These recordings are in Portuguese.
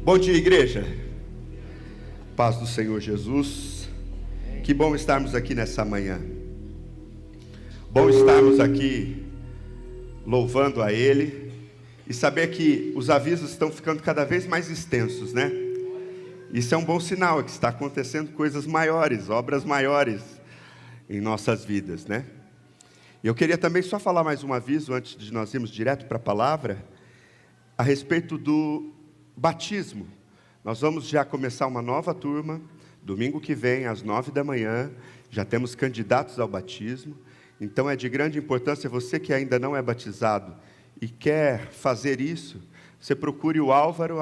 Bom dia, igreja. Paz do Senhor Jesus. Que bom estarmos aqui nessa manhã. Bom estarmos aqui louvando a Ele e saber que os avisos estão ficando cada vez mais extensos, né? Isso é um bom sinal, que está acontecendo coisas maiores, obras maiores em nossas vidas, né? E eu queria também só falar mais um aviso antes de nós irmos direto para a palavra, a respeito do batismo. Nós vamos já começar uma nova turma, domingo que vem, às 9 da manhã, já temos candidatos ao batismo. Então é de grande importância, você que ainda não é batizado e quer fazer isso, você procure o Álvaro,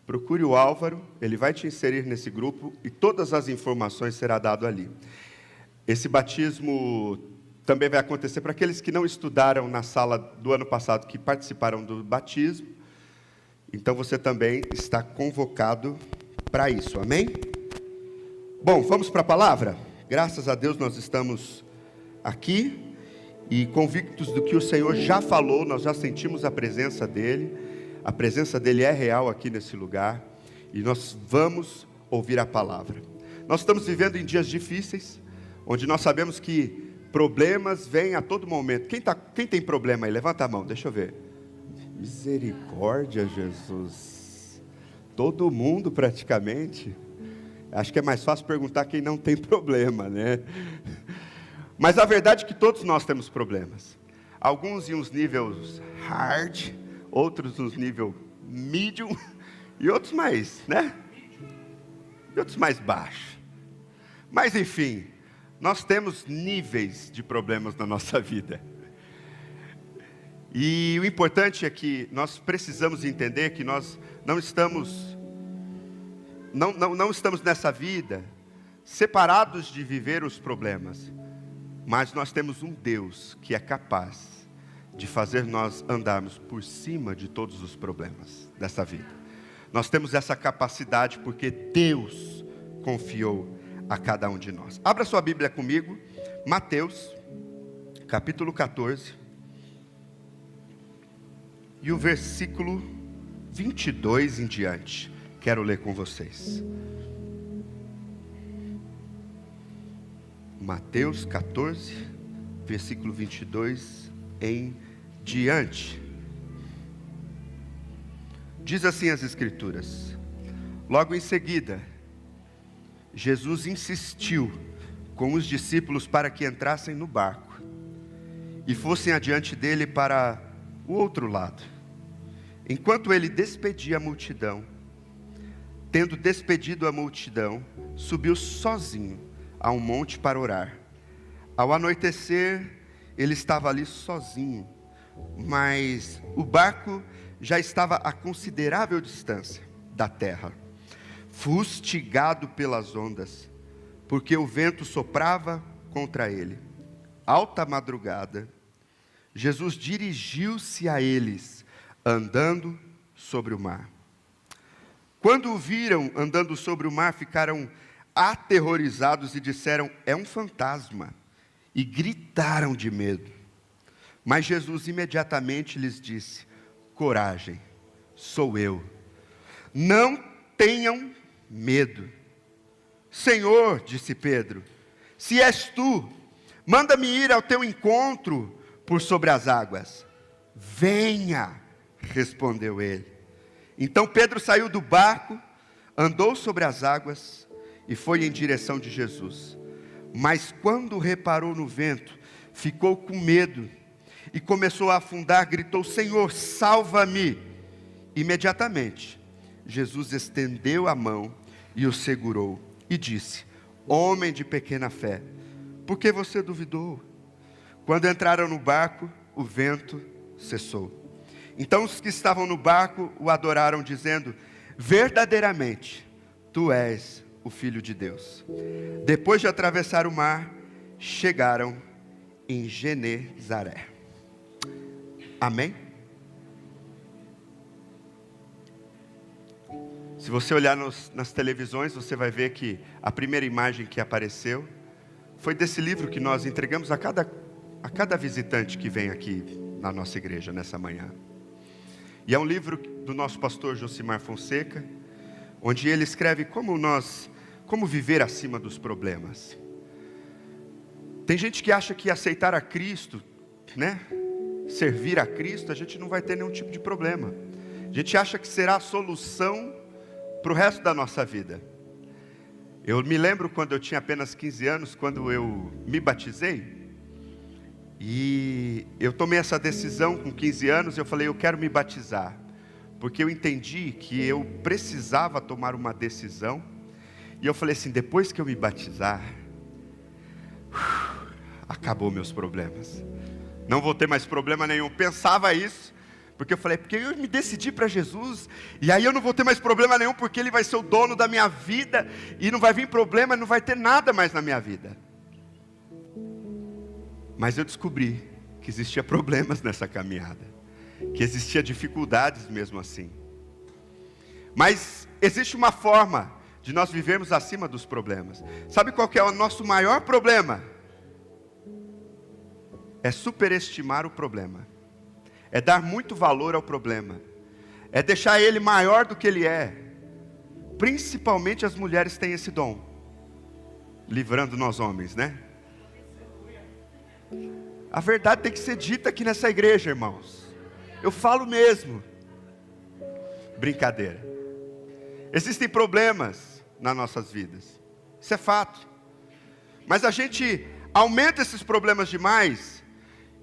procure o Álvaro, ele vai te inserir nesse grupo e todas as informações serão dadas ali. Esse batismo também vai acontecer para aqueles que não estudaram na sala do ano passado, que participaram do batismo. Então você também está convocado para isso, amém? Bom, vamos para a palavra? Graças a Deus nós estamos aqui e convictos do que o Senhor já falou, nós já sentimos a presença dEle é real aqui nesse lugar, e nós vamos ouvir a palavra. Nós estamos vivendo em dias difíceis, onde nós sabemos que problemas vêm a todo momento. Quem tem problema aí? Levanta a mão, deixa eu ver. Misericórdia, Jesus. Todo mundo praticamente. Acho que é mais fácil perguntar quem não tem problema, né? Mas a verdade é que todos nós temos problemas. Alguns em uns níveis hard, outros nos níveis medium, e outros mais, né? E outros mais baixos. Mas enfim, nós temos níveis de problemas na nossa vida. E o importante é que nós precisamos entender que nós não estamos nessa vida separados de viver os problemas, mas nós temos um Deus que é capaz de fazer nós andarmos por cima de todos os problemas dessa vida. Nós temos essa capacidade porque Deus confiou a cada um de nós. Abra sua Bíblia comigo, Mateus, capítulo 14, e o versículo 22 em diante. Quero ler com vocês. Mateus 14, versículo 22 em diante. Diz assim as Escrituras: logo em seguida, Jesus insistiu com os discípulos para que entrassem no barco e fossem adiante dele para o outro lado. Enquanto ele despedia a multidão, tendo despedido a multidão, subiu sozinho a um monte para orar. Ao anoitecer, ele estava ali sozinho, mas o barco já estava a considerável distância da terra, fustigado pelas ondas, porque o vento soprava contra ele. Alta madrugada, Jesus dirigiu-se a eles, andando sobre o mar. Quando o viram andando sobre o mar, ficaram aterrorizados e disseram: é um fantasma, e gritaram de medo. Mas Jesus imediatamente lhes disse: coragem, sou eu, não tenham medo. Senhor, disse Pedro, se és tu, manda-me ir ao teu encontro por sobre as águas. Venha, respondeu ele. Então Pedro saiu do barco, andou sobre as águas e foi em direção de Jesus. Mas quando reparou no vento, ficou com medo e começou a afundar, gritou: Senhor, salva-me! Imediatamente, Jesus estendeu a mão e o segurou e disse: homem de pequena fé, por que você duvidou? Quando entraram no barco, o vento cessou. Então os que estavam no barco o adoraram, dizendo: verdadeiramente, tu és o Filho de Deus. Depois de atravessar o mar, chegaram em Genezaré. Amém? Se você olhar nas televisões, você vai ver que a primeira imagem que apareceu foi desse livro que nós entregamos a cada visitante que vem aqui na nossa igreja nessa manhã. E é um livro do nosso pastor Josimar Fonseca, onde ele escreve como viver acima dos problemas. Tem gente que acha que aceitar a Cristo, né, servir a Cristo, a gente não vai ter nenhum tipo de problema. A gente acha que será a solução para o resto da nossa vida. Eu me lembro quando eu tinha apenas 15 anos, quando eu me batizei, e eu tomei essa decisão com 15 anos, eu falei, eu quero me batizar, porque eu entendi que eu precisava tomar uma decisão, e eu falei assim, depois que eu me batizar, acabou meus problemas, não vou ter mais problema nenhum. Pensava isso, porque eu falei, porque eu me decidi para Jesus, e aí eu não vou ter mais problema nenhum, porque Ele vai ser o dono da minha vida, e não vai vir problema, não vai ter nada mais na minha vida. Mas eu descobri que existia problemas nessa caminhada, que existia dificuldades mesmo assim. Mas existe uma forma de nós vivermos acima dos problemas. Sabe qual que é o nosso maior problema? É superestimar o problema. É dar muito valor ao problema. É deixar ele maior do que ele é. Principalmente as mulheres têm esse dom. Livrando nós homens, né? A verdade tem que ser dita aqui nessa igreja, irmãos. Eu falo mesmo. Brincadeira. Existem problemas nas nossas vidas. Isso é fato. Mas a gente aumenta esses problemas demais,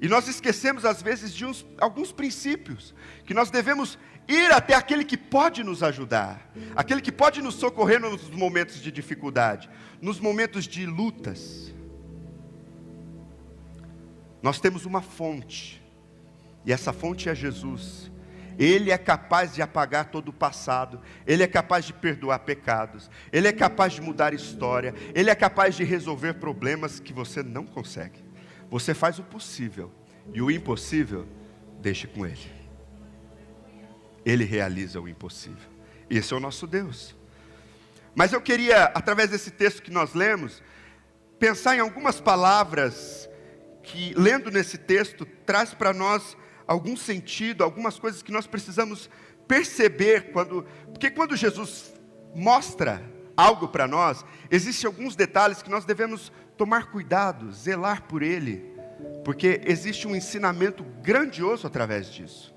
e nós esquecemos às vezes de alguns princípios, que nós devemos ir até aquele que pode nos ajudar, aquele que pode nos socorrer nos momentos de dificuldade, nos momentos de lutas. Nós temos uma fonte, e essa fonte é Jesus. Ele é capaz de apagar todo o passado, Ele é capaz de perdoar pecados, Ele é capaz de mudar história, Ele é capaz de resolver problemas que você não consegue. Você faz o possível, e o impossível, deixe com Ele. Ele realiza o impossível. Esse é o nosso Deus. Mas eu queria, através desse texto que nós lemos, pensar em algumas palavras que, lendo nesse texto, traz para nós algum sentido, algumas coisas que nós precisamos perceber, porque quando Jesus mostra algo para nós, existem alguns detalhes que nós devemos tomar cuidado, zelar por ele, porque existe um ensinamento grandioso através disso.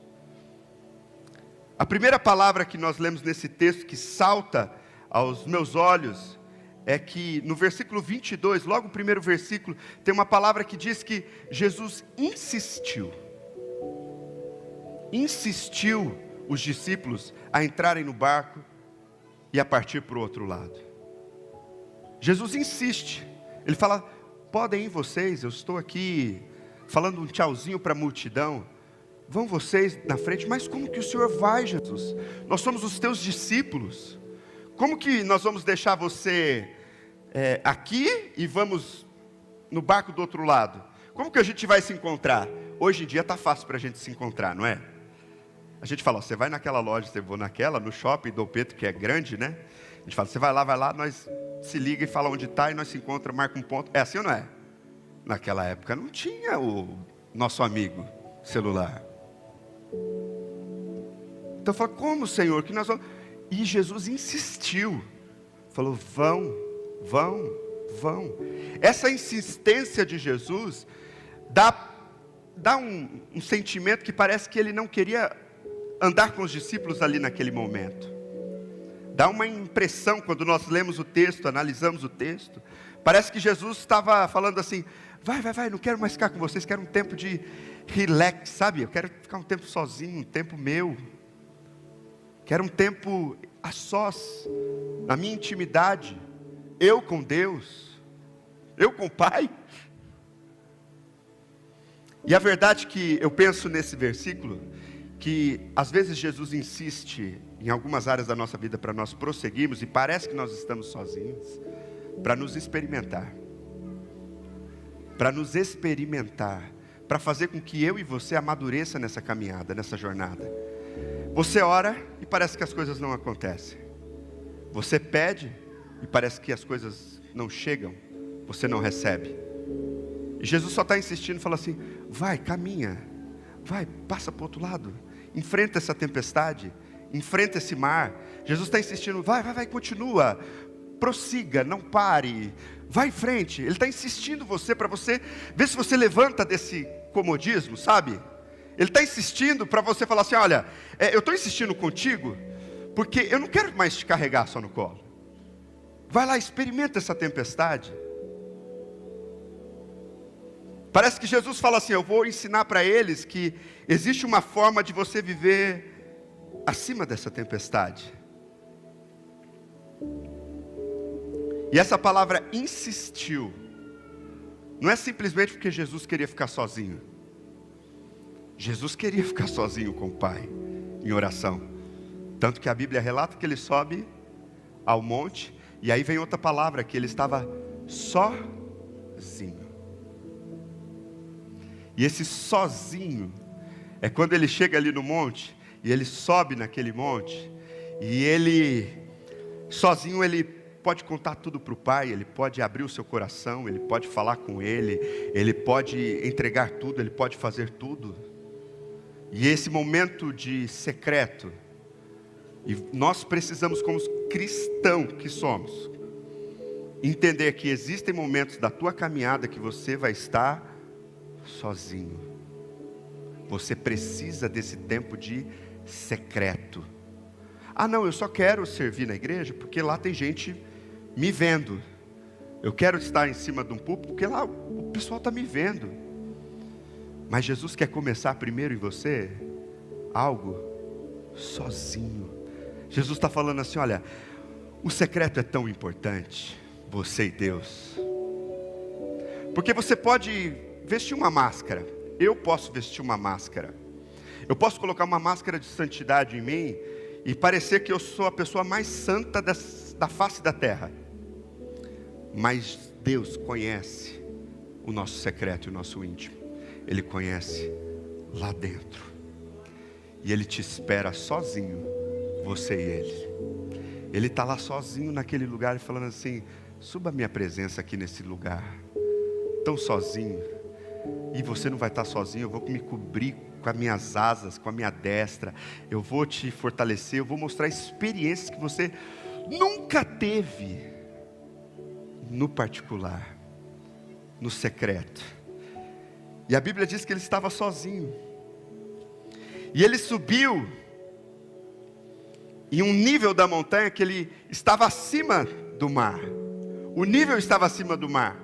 A primeira palavra que nós lemos nesse texto, que salta aos meus olhos, é que no versículo 22, logo o primeiro versículo, tem uma palavra que diz que Jesus insistiu os discípulos a entrarem no barco e a partir para o outro lado. Jesus insiste, Ele fala, podem ir vocês, eu estou aqui falando um tchauzinho para a multidão, vão vocês na frente. Mas como que o Senhor vai, Jesus? Nós somos os teus discípulos, como que nós vamos deixar você aqui e vamos no barco do outro lado? Como que a gente vai se encontrar? Hoje em dia está fácil para a gente se encontrar, não é? A gente fala, você vai naquela loja, você vai naquela, no shopping Dom Pedro, que é grande, né? A gente fala, você vai lá, nós se liga e fala onde está, e nós se encontra, marca um ponto. É assim ou não é? Naquela época não tinha o nosso amigo celular. Então eu falo, como, Senhor, que nós vamos... E Jesus insistiu, falou, vão. Essa insistência de Jesus dá um sentimento que parece que Ele não queria andar com os discípulos ali naquele momento. Dá uma impressão, quando nós lemos o texto, analisamos o texto, parece que Jesus estava falando assim, vai, não quero mais ficar com vocês, quero um tempo de relax, sabe? Eu quero ficar um tempo sozinho, um tempo meu. Quero um tempo a sós, na minha intimidade, eu com Deus, eu com o Pai. E a verdade que eu penso nesse versículo, que às vezes Jesus insiste em algumas áreas da nossa vida para nós prosseguirmos, e parece que nós estamos sozinhos, para nos experimentar, para fazer com que eu e você amadureça nessa caminhada, nessa jornada. Você ora e parece que as coisas não acontecem. Você pede e parece que as coisas não chegam, você não recebe. E Jesus só está insistindo, fala assim, vai, caminha, vai, passa para o outro lado, enfrenta essa tempestade, enfrenta esse mar. Jesus está insistindo, vai, continua, prossiga, não pare, vai em frente. Ele está insistindo para você, ver se você levanta desse comodismo, sabe? Ele está insistindo para você falar assim, olha, eu estou insistindo contigo, porque eu não quero mais te carregar só no colo. Vai lá, experimenta essa tempestade. Parece que Jesus fala assim, eu vou ensinar para eles que existe uma forma de você viver acima dessa tempestade. E essa palavra insistiu, não é simplesmente porque Jesus queria ficar sozinho. Jesus queria ficar sozinho com o Pai, em oração. Tanto que a Bíblia relata que ele sobe ao monte, e aí vem outra palavra, que ele estava sozinho. E esse sozinho, é quando ele chega ali no monte, e ele sobe naquele monte, e ele, sozinho ele pode contar tudo para o Pai, ele pode abrir o seu coração, ele pode falar com ele pode entregar tudo, ele pode fazer tudo. E esse momento de secreto, e nós precisamos, como cristãos que somos, entender que existem momentos da tua caminhada que você vai estar sozinho. Você precisa desse tempo de secreto. Ah não, eu só quero servir na igreja porque lá tem gente me vendo. Eu quero estar em cima de um púlpito porque lá o pessoal está me vendo. Mas Jesus quer começar primeiro em você algo sozinho. Jesus está falando assim, olha, o secreto é tão importante, você e Deus. Porque você pode vestir uma máscara, eu posso vestir uma máscara, eu posso colocar uma máscara de santidade em mim, e parecer que eu sou a pessoa mais santa da face da terra. Mas Deus conhece o nosso secreto e o nosso íntimo, Ele conhece lá dentro, e Ele te espera sozinho, você e Ele. Ele está lá sozinho naquele lugar, falando assim, suba a minha presença aqui nesse lugar, tão sozinho. E você não vai estar sozinho, eu vou me cobrir com as minhas asas, com a minha destra, eu vou te fortalecer, eu vou mostrar experiências que você nunca teve, no particular, no secreto. E a Bíblia diz que ele estava sozinho, e ele subiu em um nível da montanha que ele estava acima do mar, o nível estava acima do mar,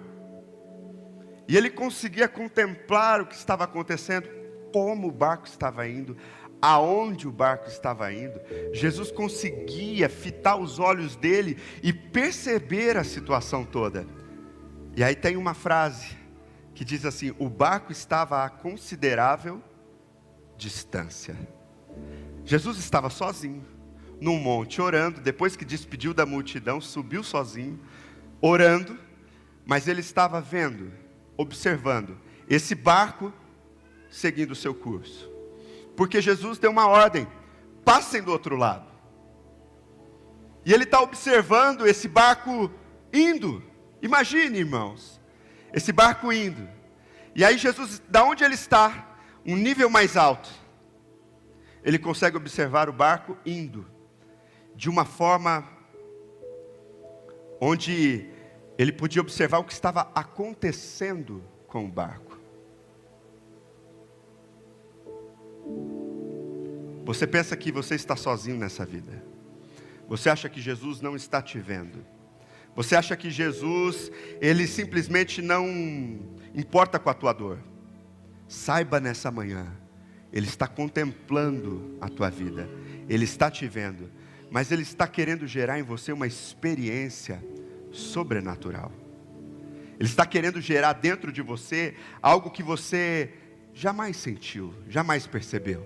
e ele conseguia contemplar o que estava acontecendo, como o barco estava indo, aonde o barco estava indo. Jesus conseguia fitar os olhos dele e perceber a situação toda. E aí tem uma frase que diz assim, o barco estava a considerável distância. Jesus estava sozinho, num monte, orando, depois que despediu da multidão, subiu sozinho, orando, mas ele estava vendo, observando esse barco seguindo o seu curso, porque Jesus deu uma ordem, passem do outro lado, e ele está observando esse barco indo. Imagine, irmãos, esse barco indo, e aí Jesus, da onde ele está, um nível mais alto, ele consegue observar o barco indo, de uma forma, onde ele podia observar o que estava acontecendo com o barco. Você pensa que você está sozinho nessa vida, você acha que Jesus não está te vendo, você acha que Jesus, Ele simplesmente não importa com a tua dor. Saiba nessa manhã, Ele está contemplando a tua vida, Ele está te vendo, mas Ele está querendo gerar em você uma experiência sobrenatural. Ele está querendo gerar dentro de você algo que você jamais sentiu, jamais percebeu.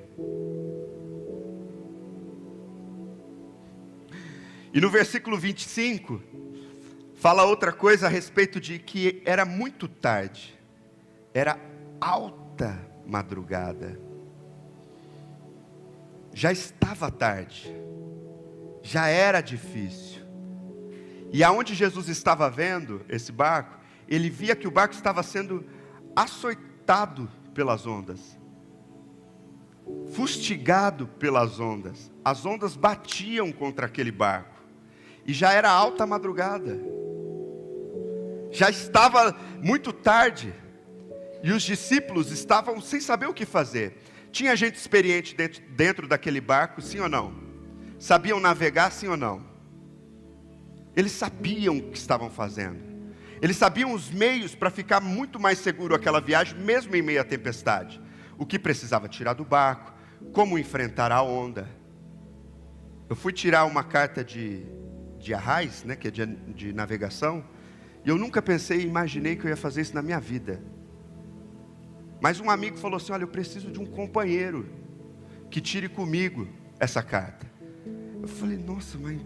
E no versículo 25, fala outra coisa a respeito de que era muito tarde, era alta madrugada, já estava tarde, já era difícil, e aonde Jesus estava vendo esse barco, ele via que o barco estava sendo açoitado pelas ondas, fustigado pelas ondas. As ondas batiam contra aquele barco. E já era alta madrugada. Já estava muito tarde. E os discípulos estavam sem saber o que fazer. Tinha gente experiente dentro daquele barco, sim ou não? Sabiam navegar, sim ou não? Eles sabiam o que estavam fazendo. Eles sabiam os meios para ficar muito mais seguro aquela viagem, mesmo em meio à tempestade. O que precisava tirar do barco, como enfrentar a onda. Eu fui tirar uma carta de arrais, né, que é de navegação, e eu nunca imaginei que eu ia fazer isso na minha vida. Mas um amigo falou assim: olha, eu preciso de um companheiro que tire comigo essa carta. Eu falei: nossa, mas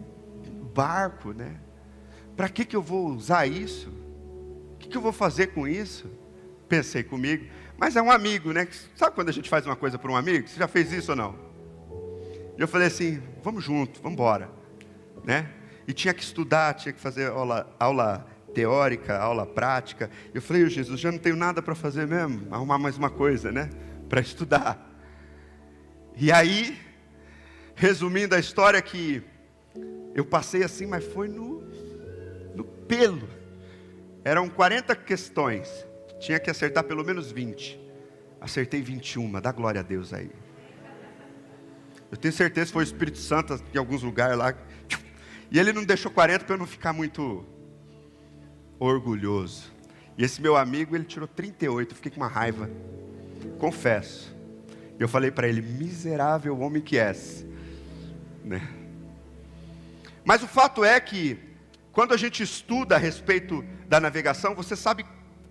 barco, né? Para que eu vou usar isso? O que eu vou fazer com isso? Pensei comigo, mas é um amigo, né? Sabe quando a gente faz uma coisa para um amigo? Você já fez isso ou não? E eu falei assim: vamos junto, vamos embora, né? E tinha que estudar, tinha que fazer aula teórica, aula prática. Eu falei: Jesus, já não tenho nada para fazer mesmo, arrumar mais uma coisa, né? Para estudar. E aí, resumindo a história, que eu passei assim, mas foi no pelo. Eram 40 questões, tinha que acertar pelo menos 20. Acertei 21, dá glória a Deus aí. Eu tenho certeza que foi o Espírito Santo em alguns lugares lá. E ele não deixou 40 para eu não ficar muito orgulhoso. E esse meu amigo, ele tirou 38, eu fiquei com uma raiva, confesso. Eu falei para ele: miserável homem que és, né? Mas o fato é que, quando a gente estuda a respeito da navegação, você sabe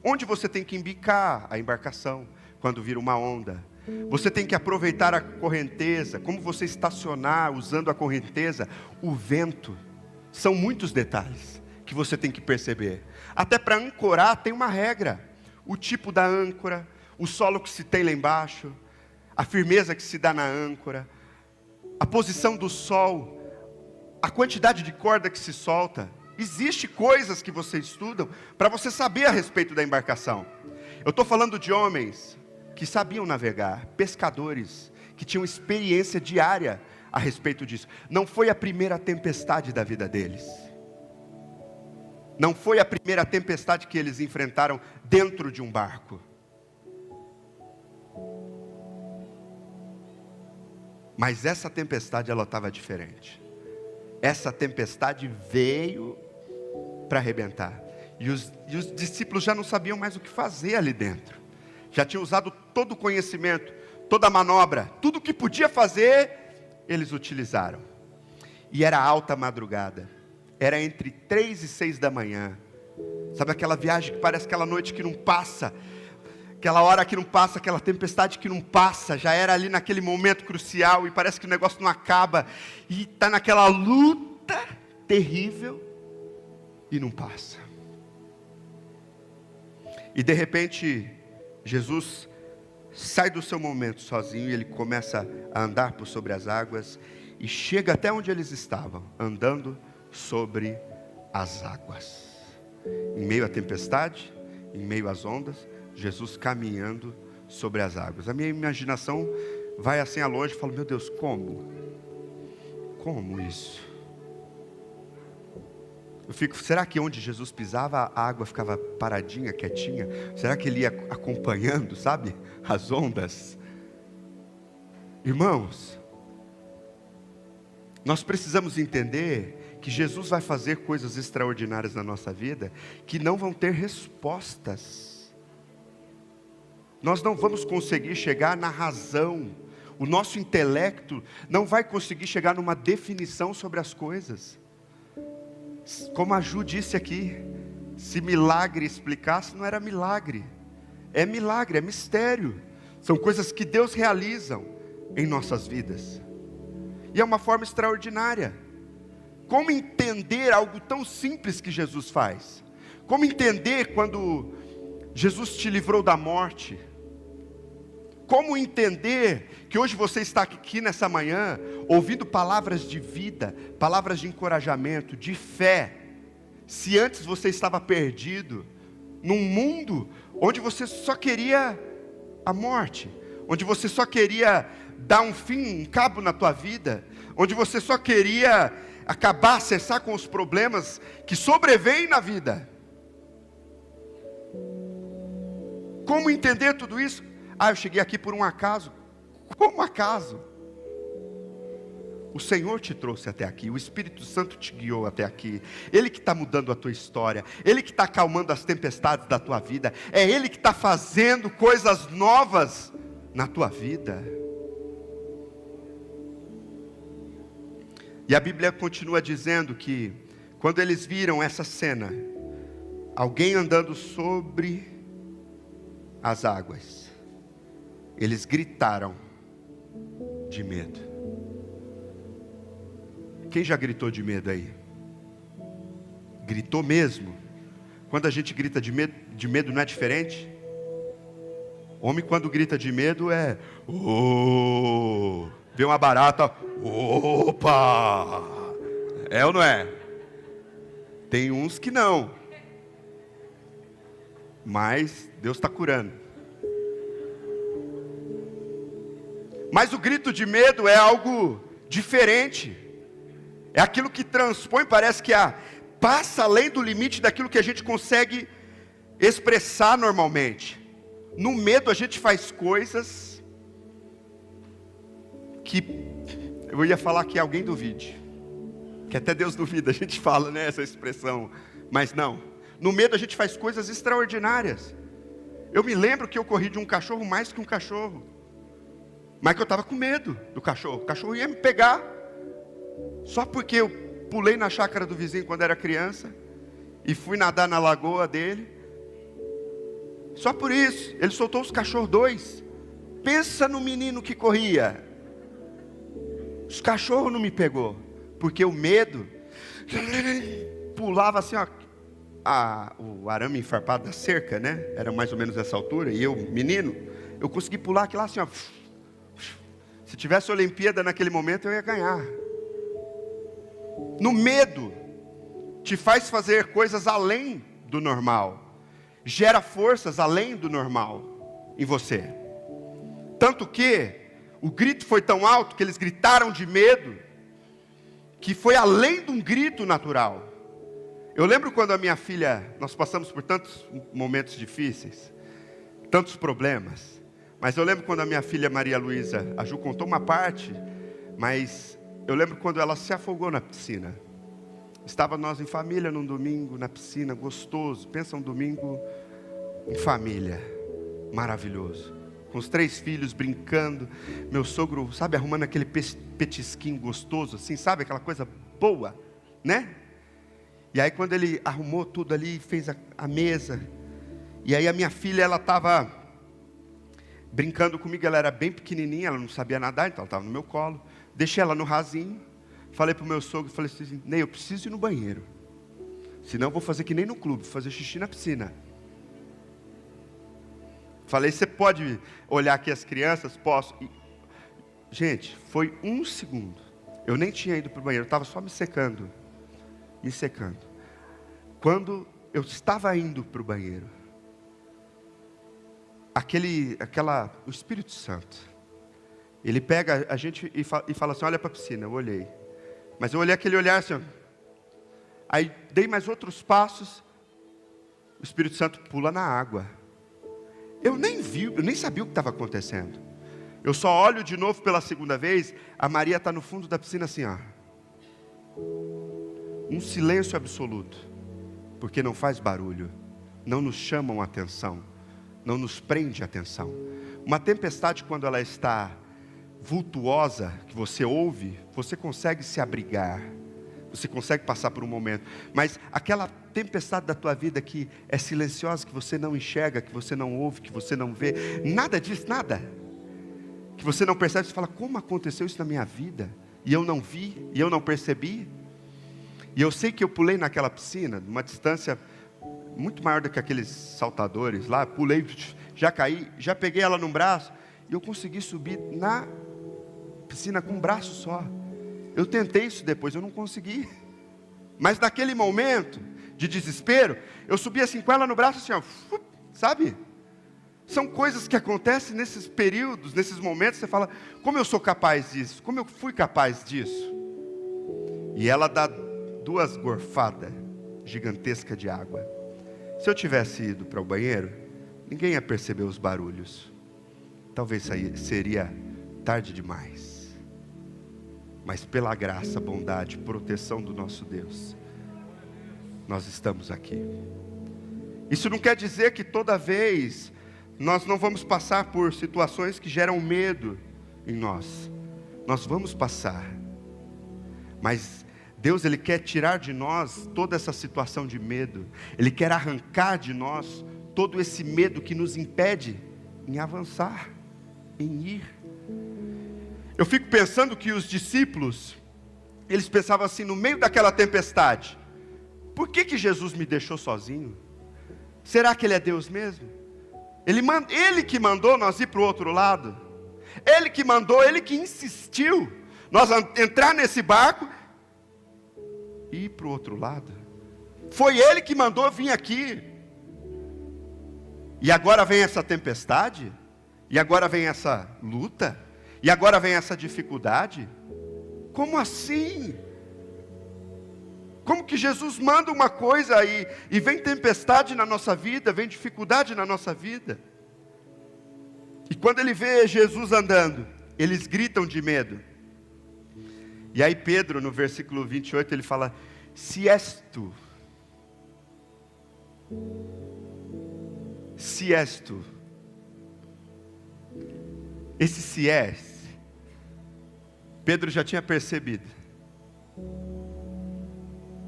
onde você tem que embicar a embarcação, quando vira uma onda. Você tem que aproveitar a correnteza, como você estacionar usando a correnteza, o vento. São muitos detalhes que você tem que perceber. Até para ancorar tem uma regra. O tipo da âncora, o solo que se tem lá embaixo, a firmeza que se dá na âncora, a posição do sol, a quantidade de corda que se solta. Existem coisas que você estuda para você saber a respeito da embarcação. Eu estou falando de homens que sabiam navegar, pescadores, que tinham experiência diária a respeito disso. Não foi a primeira tempestade da vida deles. Não foi a primeira tempestade que eles enfrentaram dentro de um barco. Mas essa tempestade, ela estava diferente. Essa tempestade veio para arrebentar. E os discípulos já não sabiam mais o que fazer ali dentro. Já tinham usado todo o conhecimento, toda a manobra, tudo o que podia fazer, eles utilizaram. E era alta madrugada. Era entre 3 e 6 da manhã. Sabe aquela viagem que parece aquela noite que não passa, aquela hora que não passa, aquela tempestade que não passa. Já era ali naquele momento crucial e parece que o negócio não acaba. E está naquela luta terrível e não passa. E de repente, Jesus sai do seu momento sozinho e ele começa a andar por sobre as águas e chega até onde eles estavam, andando sobre as águas. Em meio à tempestade, em meio às ondas, Jesus caminhando sobre as águas. A minha imaginação vai assim a longe e fala: meu Deus, como? Como isso? Eu fico, será que onde Jesus pisava a água ficava paradinha, quietinha? Será que ele ia acompanhando, sabe, as ondas? Irmãos, nós precisamos entender que Jesus vai fazer coisas extraordinárias na nossa vida, que não vão ter respostas. Nós não vamos conseguir chegar na razão. O nosso intelecto não vai conseguir chegar numa definição sobre as coisas. Como a Ju disse aqui, se milagre explicasse, não era milagre. É milagre, é mistério. São coisas que Deus realiza em nossas vidas. E é uma forma extraordinária. Como entender algo tão simples que Jesus faz? Como entender quando Jesus te livrou da morte? Como entender que hoje você está aqui nessa manhã, ouvindo palavras de vida, palavras de encorajamento, de fé, se antes você estava perdido, num mundo onde você só queria a morte, onde você só queria dar um fim, um cabo na tua vida, onde você só queria acabar, cessar com os problemas que sobrevêm na vida. Como entender tudo isso? Eu cheguei aqui por um acaso. Como acaso? O Senhor te trouxe até aqui, o Espírito Santo te guiou até aqui. Ele que está mudando a tua história, Ele que está acalmando as tempestades da tua vida, é Ele que está fazendo coisas novas na tua vida. E a Bíblia continua dizendo que, quando eles viram essa cena, alguém andando sobre as águas, eles gritaram de medo. Quem já gritou de medo aí? Gritou mesmo? Quando a gente grita de medo não é diferente? Homem, quando grita de medo é: vê uma barata, opa! É ou não é? Tem uns que não, mas Deus está curando. Mas o grito de medo é algo diferente. É aquilo que transpõe, parece que passa além do limite daquilo que a gente consegue expressar normalmente. No medo a gente faz coisas que eu ia falar que alguém duvide, que até Deus duvida, a gente fala, né, essa expressão, mas não. No medo a gente faz coisas extraordinárias. Eu me lembro que eu corri de um cachorro mais que um cachorro, mas que eu estava com medo do cachorro. O cachorro ia me pegar, só porque eu pulei na chácara do vizinho quando era criança e fui nadar na lagoa dele. Só por isso, ele soltou os cachorros dois. Pensa no menino que corria. Os cachorros não me pegou, porque o medo pulava assim, ó, o arame enfarpado da cerca, né? Era mais ou menos essa altura, e eu, menino, eu consegui pular aquilo lá assim, ó. Se tivesse Olimpíada naquele momento, eu ia ganhar. No medo, te faz fazer coisas além do normal, gera forças além do normal em você. Tanto que o grito foi tão alto que eles gritaram de medo, que foi além de um grito natural. Eu lembro quando a minha filha, nós passamos por tantos momentos difíceis, tantos problemas, mas eu lembro quando a minha filha Maria Luísa, a Ju contou uma parte, mas eu lembro quando ela se afogou na piscina. Estava nós em família num domingo, na piscina, gostoso. Pensa um domingo em família, maravilhoso. Com os 3 filhos brincando. Meu sogro, sabe, arrumando aquele petisquinho gostoso, assim, sabe, aquela coisa boa, né? E aí quando ele arrumou tudo ali, fez a mesa. E aí a minha filha, ela estava brincando comigo, ela era bem pequenininha, ela não sabia nadar, então ela estava no meu colo. Deixei ela no rasinho, falei para o meu sogro, falei assim: Ney, eu preciso ir no banheiro, senão eu vou fazer que nem no clube, vou fazer xixi na piscina. Falei: você pode olhar aqui as crianças? Posso. Gente, foi 1 segundo, eu nem tinha ido para o banheiro, eu estava só me secando. Quando eu estava indo para o banheiro, o Espírito Santo, ele pega a gente e fala assim: olha para a piscina. Eu olhei, mas eu olhei aquele olhar assim, ó. Aí dei mais outros passos, o Espírito Santo pula na água. Eu nem sabia o que estava acontecendo. Eu só olho de novo pela segunda vez, a Maria está no fundo da piscina assim, ó. Um silêncio absoluto, porque não faz barulho, não nos chamam a atenção, não nos prende a atenção. Uma tempestade, quando ela está vultuosa, que você ouve, você consegue se abrigar, você consegue passar por um momento. Mas aquela tempestade da tua vida que é silenciosa, que você não enxerga, que você não ouve, que você não vê, nada disso, nada, que você não percebe, você fala: como aconteceu isso na minha vida? E eu não vi, e eu não percebi. E eu sei que eu pulei naquela piscina, numa distância muito maior do que aqueles saltadores lá, pulei, já caí, já peguei ela num braço, e eu consegui subir na piscina com um braço só. Eu tentei isso depois, eu não consegui. Mas naquele momento de desespero, eu subi assim com ela no braço, assim, ó, sabe? São coisas que acontecem nesses períodos, nesses momentos, você fala, como eu sou capaz disso? Como eu fui capaz disso? E ela dá 2 gorfadas gigantescas de água. Se eu tivesse ido para o banheiro, ninguém ia perceber os barulhos. Talvez seria tarde demais. Mas pela graça, bondade, proteção do nosso Deus, nós estamos aqui. Isso não quer dizer que toda vez nós não vamos passar por situações que geram medo em nós. Nós vamos passar. Mas Deus, Ele quer tirar de nós toda essa situação de medo. Ele quer arrancar de nós todo esse medo que nos impede em avançar, em ir. Eu fico pensando que os discípulos, eles pensavam assim, no meio daquela tempestade, por que Jesus me deixou sozinho? Será que Ele é Deus mesmo? Ele que mandou nós ir para o outro lado. Ele que mandou, Ele que insistiu nós entrar nesse barco e ir para o outro lado. Foi Ele que mandou vir aqui. E agora vem essa tempestade? E agora vem essa luta? E agora vem essa dificuldade? Como assim? Como que Jesus manda uma coisa e vem tempestade na nossa vida, vem dificuldade na nossa vida? E quando ele vê Jesus andando, eles gritam de medo. E aí Pedro, no versículo 28, ele fala, se és tu, esse se és, Pedro já tinha percebido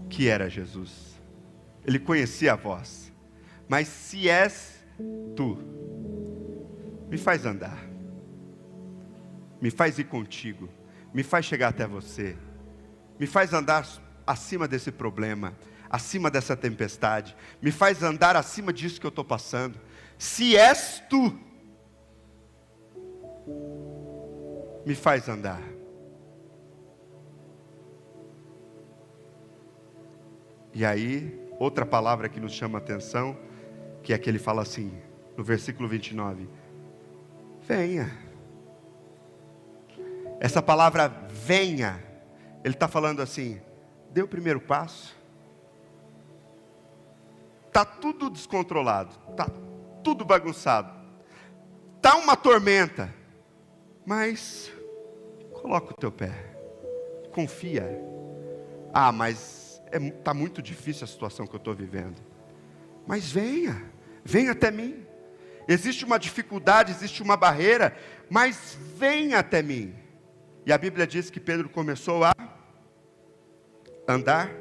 que era Jesus. Ele conhecia a voz. Mas se és tu, me faz andar, me faz ir contigo, me faz chegar até você, me faz andar acima desse problema, acima dessa tempestade, me faz andar acima disso que eu estou passando. Se és tu, me faz andar. E aí, outra palavra que nos chama a atenção, que é que ele fala assim, no versículo 29, venha. Essa palavra venha, ele está falando assim, dê o primeiro passo. Está tudo descontrolado, está tudo bagunçado, está uma tormenta, mas coloca o teu pé, confia. Ah, mas está muito difícil a situação que eu estou vivendo. Mas venha até mim. Existe uma dificuldade, existe uma barreira, mas venha até mim. E a Bíblia diz que Pedro começou a andar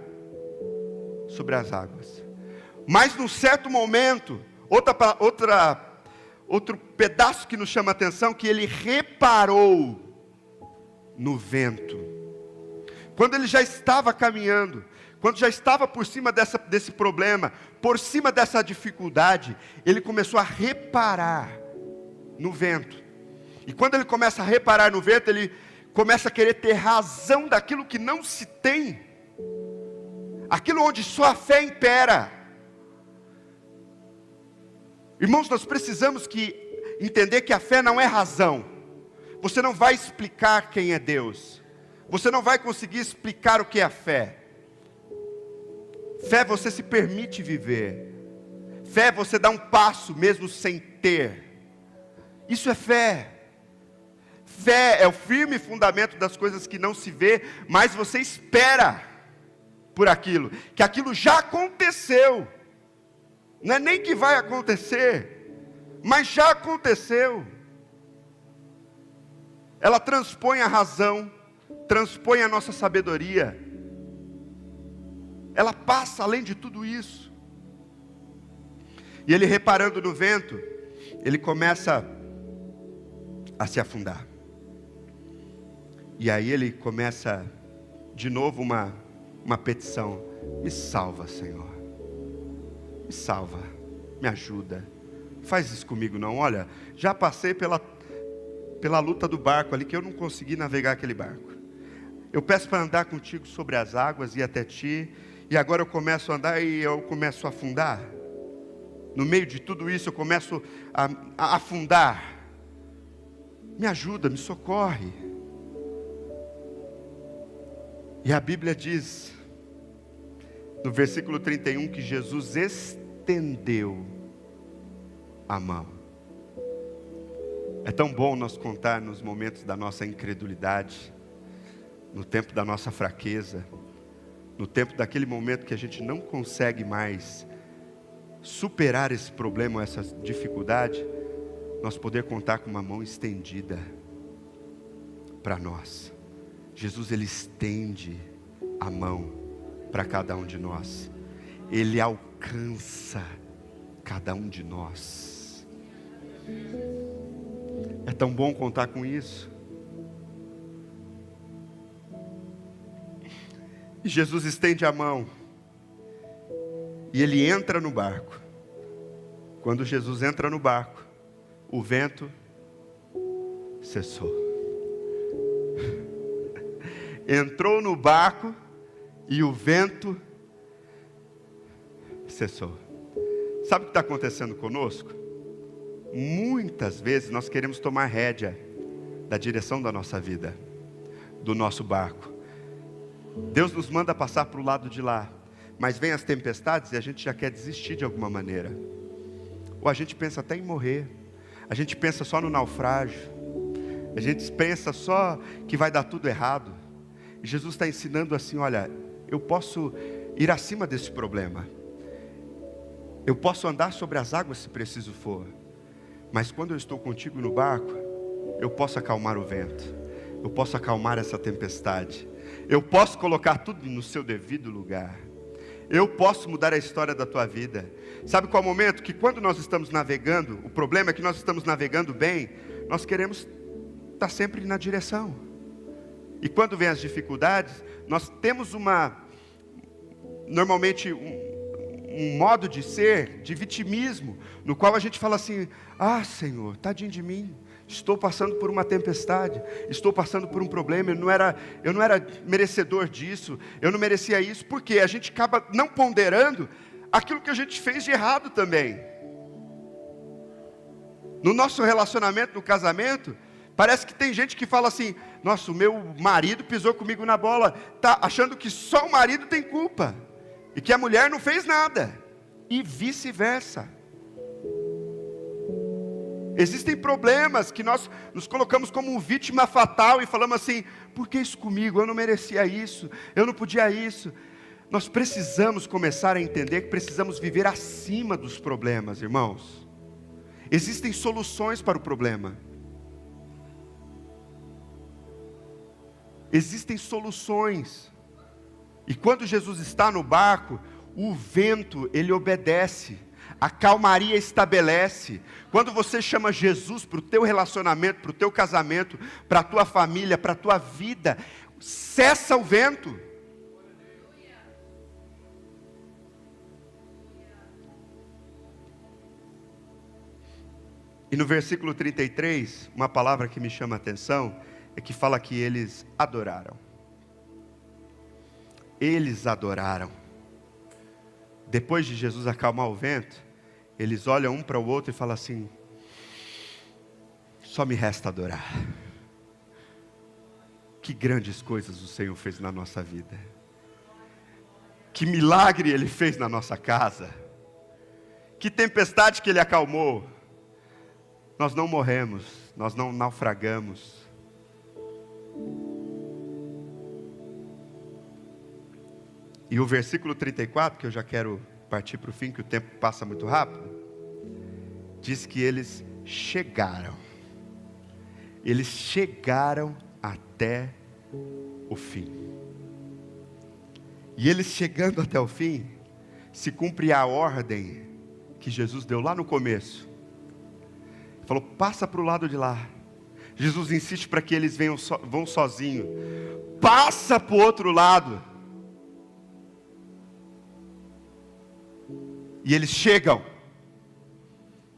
sobre as águas. Mas num certo momento, outro pedaço que nos chama a atenção, que ele reparou no vento. Quando ele já estava caminhando, quando já estava por cima desse problema, por cima dessa dificuldade, ele começou a reparar no vento. E quando ele começa a reparar no vento, ele começa a querer ter razão daquilo que não se tem, aquilo onde só a fé impera. Irmãos, nós precisamos entender que a fé não é razão. Você não vai explicar quem é Deus. Você não vai conseguir explicar o que é a fé. Fé você se permite viver. Fé você dá um passo mesmo sem ter. Isso é fé. Fé é o firme fundamento das coisas que não se vê, mas você espera por aquilo, que aquilo já aconteceu. Não é nem que vai acontecer, mas já aconteceu. Ela transpõe a razão, transpõe a nossa sabedoria. Ela passa além de tudo isso. E ele, reparando no vento, ele começa a se afundar. E aí ele começa de novo uma petição: me salva, Senhor, me salva, me ajuda, faz isso comigo não. Olha, já passei pela luta do barco ali, que eu não consegui navegar aquele barco. Eu peço para andar contigo sobre as águas e até ti, e agora eu começo a andar e eu começo a afundar. no meio de tudo isso eu começo a afundar. Me ajuda, me socorre. E a Bíblia diz, no versículo 31, que Jesus estendeu a mão. É tão bom nós contar nos momentos da nossa incredulidade, no tempo da nossa fraqueza, no tempo daquele momento que a gente não consegue mais superar esse problema, essa dificuldade, nós poder contar com uma mão estendida para nós. Jesus, Ele estende a mão para cada um de nós. Ele alcança cada um de nós. É tão bom contar com isso. E Jesus estende a mão. E Ele entra no barco. Quando Jesus entra no barco, o vento cessou. Entrou no barco e o vento cessou. Sabe o que está acontecendo conosco? Muitas vezes nós queremos tomar rédea da direção da nossa vida, do nosso barco. Deus nos manda passar para o lado de lá, mas vem as tempestades e a gente já quer desistir de alguma maneira. Ou a gente pensa até em morrer. A gente pensa só no naufrágio. A gente pensa só que vai dar tudo errado. E Jesus está ensinando assim, olha, eu posso ir acima desse problema. Eu posso andar sobre as águas se preciso for. Mas quando eu estou contigo no barco, eu posso acalmar o vento. Eu posso acalmar essa tempestade. Eu posso colocar tudo no seu devido lugar. Eu posso mudar a história da tua vida. Sabe qual é o momento? Que quando nós estamos navegando, o problema é que nós estamos navegando bem, nós queremos estar sempre na direção. E quando vem as dificuldades, nós temos normalmente um modo de ser, de vitimismo, no qual a gente fala assim, ah Senhor, tadinho de mim, estou passando por uma tempestade, estou passando por um problema, eu não era merecedor disso, eu não merecia isso, porque a gente acaba não ponderando aquilo que a gente fez de errado também. No nosso relacionamento, no casamento, parece que tem gente que fala assim, nossa, o meu marido pisou comigo na bola, tá achando que só o marido tem culpa, e que a mulher não fez nada, e vice-versa. Existem problemas que nós nos colocamos como vítima fatal e falamos assim, por que isso comigo? Eu não merecia isso, eu não podia isso. Nós precisamos começar a entender que precisamos viver acima dos problemas, irmãos. Existem soluções para o problema. Existem soluções. E quando Jesus está no barco, o vento, ele obedece. A calmaria estabelece. Quando você chama Jesus para o teu relacionamento, para o teu casamento, para a tua família, para a tua vida, cessa o vento. E no versículo 33, uma palavra que me chama a atenção, é que fala que eles adoraram. Eles adoraram. Depois de Jesus acalmar o vento, eles olham um para o outro e falam assim, só me resta adorar. Que grandes coisas o Senhor fez na nossa vida. Que milagre Ele fez na nossa casa. Que tempestade que Ele acalmou. Nós não morremos, nós não naufragamos. E o versículo 34, que eu já quero partir para o fim, que o tempo passa muito rápido, diz que eles chegaram. Eles chegaram até o fim. E eles chegando até o fim, se cumpre a ordem que Jesus deu lá no começo. Falou, passa para o lado de lá. Jesus insiste para que eles vão sozinhos. Passa para o outro lado. E eles chegam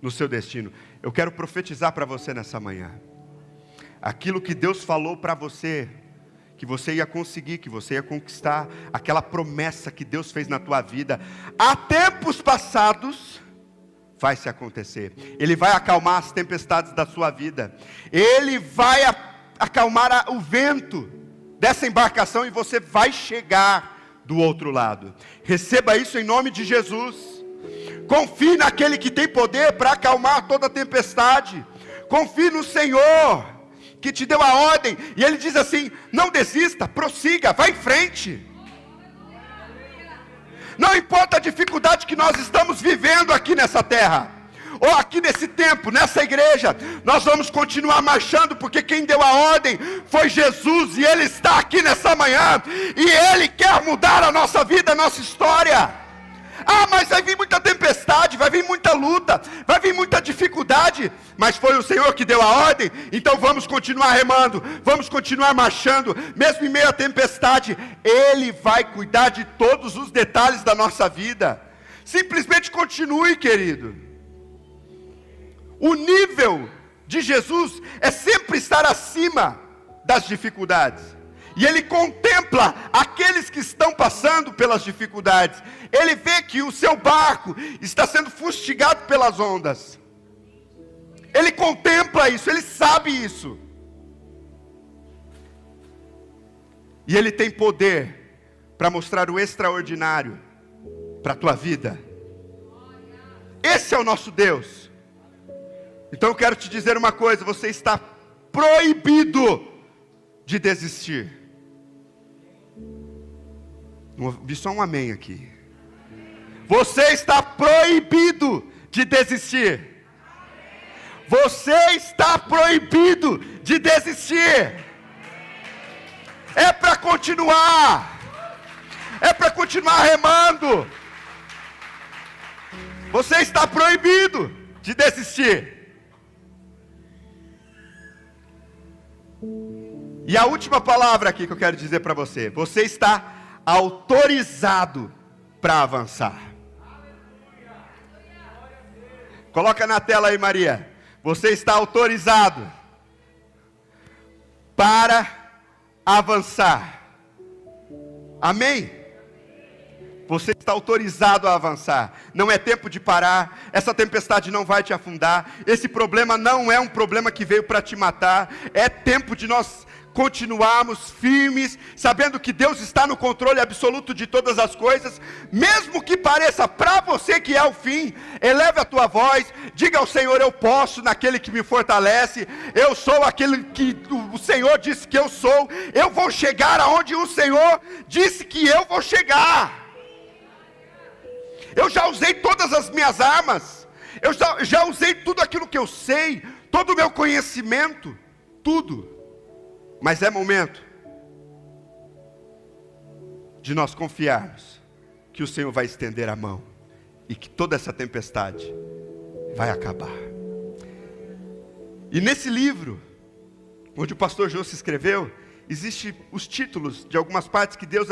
no seu destino. Eu quero profetizar para você nessa manhã. Aquilo que Deus falou para você, que você ia conseguir, que você ia conquistar, aquela promessa que Deus fez na tua vida, há tempos passados, vai se acontecer. Ele vai acalmar as tempestades da sua vida. Ele vai acalmar o vento dessa embarcação e você vai chegar do outro lado. Receba isso em nome de Jesus. Confie naquele que tem poder para acalmar toda tempestade. Confie no Senhor que te deu a ordem. E Ele diz assim: não desista, prossiga, vá em frente. Não importa a dificuldade que nós estamos vivendo aqui nessa terra, ou aqui nesse tempo, nessa igreja, nós vamos continuar marchando, porque quem deu a ordem foi Jesus, e Ele está aqui nessa manhã, e Ele quer mudar a nossa vida, a nossa história. Ah, mas vai vir muita tempestade, vai vir muita luta, vai vir muita dificuldade, mas foi o Senhor que deu a ordem, então vamos continuar remando, vamos continuar marchando, mesmo em meio à tempestade. Ele vai cuidar de todos os detalhes da nossa vida. Simplesmente continue, querido. O nível de Jesus é sempre estar acima das dificuldades. E Ele contempla aqueles que estão passando pelas dificuldades. Ele vê que o seu barco está sendo fustigado pelas ondas. Ele contempla isso, Ele sabe isso. E Ele tem poder para mostrar o extraordinário para a tua vida. Esse é o nosso Deus. Então eu quero te dizer uma coisa: você está proibido de desistir. Vi só um amém aqui. Você está proibido de desistir. Você está proibido de desistir. É para continuar. É para continuar remando. Você está proibido de desistir. E a última palavra aqui que eu quero dizer para você: você está autorizado para avançar. Coloca na tela aí, Maria. Você está autorizado para avançar. Amém? Você está autorizado a avançar. Não é tempo de parar. Essa tempestade não vai te afundar. Esse problema não é um problema que veio para te matar. É tempo de nós continuarmos firmes, sabendo que Deus está no controle absoluto de todas as coisas. Mesmo que pareça para você que é o fim, eleve a tua voz, diga ao Senhor: eu posso naquele que me fortalece. Eu sou aquele que o Senhor disse que eu sou. Eu vou chegar aonde o Senhor disse que eu vou chegar. Eu já usei todas as minhas armas. Eu já usei tudo aquilo que eu sei, todo o meu conhecimento, tudo. Mas é momento de nós confiarmos que o Senhor vai estender a mão e que toda essa tempestade vai acabar. E nesse livro, onde o pastor Jô se escreveu, existem os títulos de algumas partes que Deus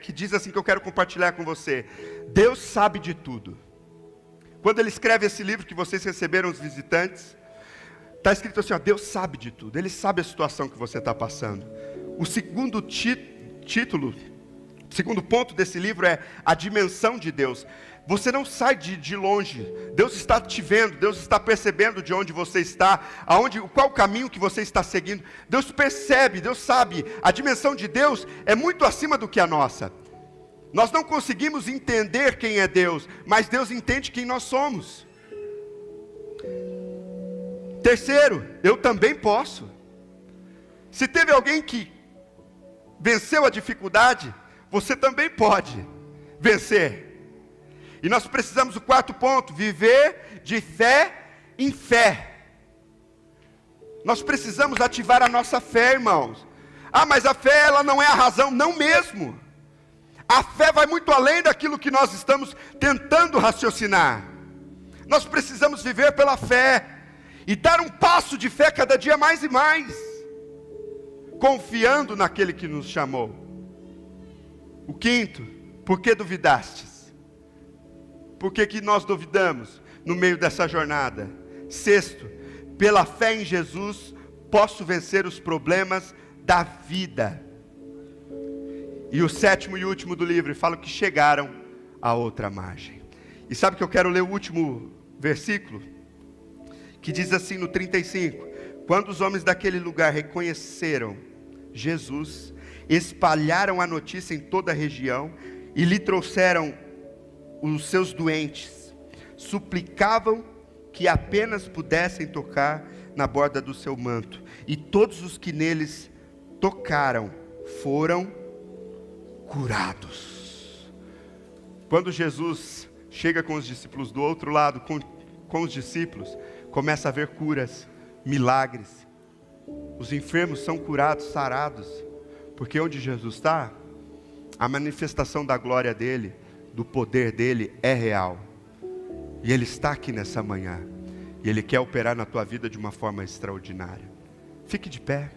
que diz assim, que eu quero compartilhar com você. Deus sabe de tudo. Quando ele escreve esse livro que vocês receberam, os visitantes, está escrito assim, ó: Deus sabe de tudo. Ele sabe a situação que você está passando. O segundo título, o segundo ponto desse livro é a dimensão de Deus. Você não sai de longe. Deus está te vendo. Deus está percebendo de onde você está, qual o caminho que você está seguindo. Deus percebe, Deus sabe. A dimensão de Deus é muito acima do que a nossa. Nós não conseguimos entender quem é Deus, mas Deus entende quem nós somos. Terceiro, eu também posso. Se teve alguém que venceu a dificuldade, você também pode vencer. E nós precisamos do quarto ponto: viver de fé em fé. Nós precisamos ativar a nossa fé, irmãos. Ah, mas a fé, ela não é a razão. Não mesmo. A fé vai muito além daquilo que nós estamos tentando raciocinar. Nós precisamos viver pela fé e dar um passo de fé cada dia mais e mais, confiando naquele que nos chamou. O quinto: por que duvidastes? Por que nós duvidamos no meio dessa jornada? Sexto: pela fé em Jesus, posso vencer os problemas da vida. E o sétimo e último do livro, fala que chegaram à outra margem. E sabe que eu quero ler o último versículo, que diz assim no 35: quando os homens daquele lugar reconheceram Jesus, espalharam a notícia em toda a região e lhe trouxeram os seus doentes, suplicavam que apenas pudessem tocar na borda do seu manto, e todos os que neles tocaram foram curados. Quando Jesus chega com os discípulos do outro lado, com os discípulos, começa a ver curas, milagres. Os enfermos são curados, sarados, porque onde Jesus está, a manifestação da glória dele, do poder dele é real. E ele está aqui nessa manhã, e ele quer operar na tua vida de uma forma extraordinária. Fique de pé.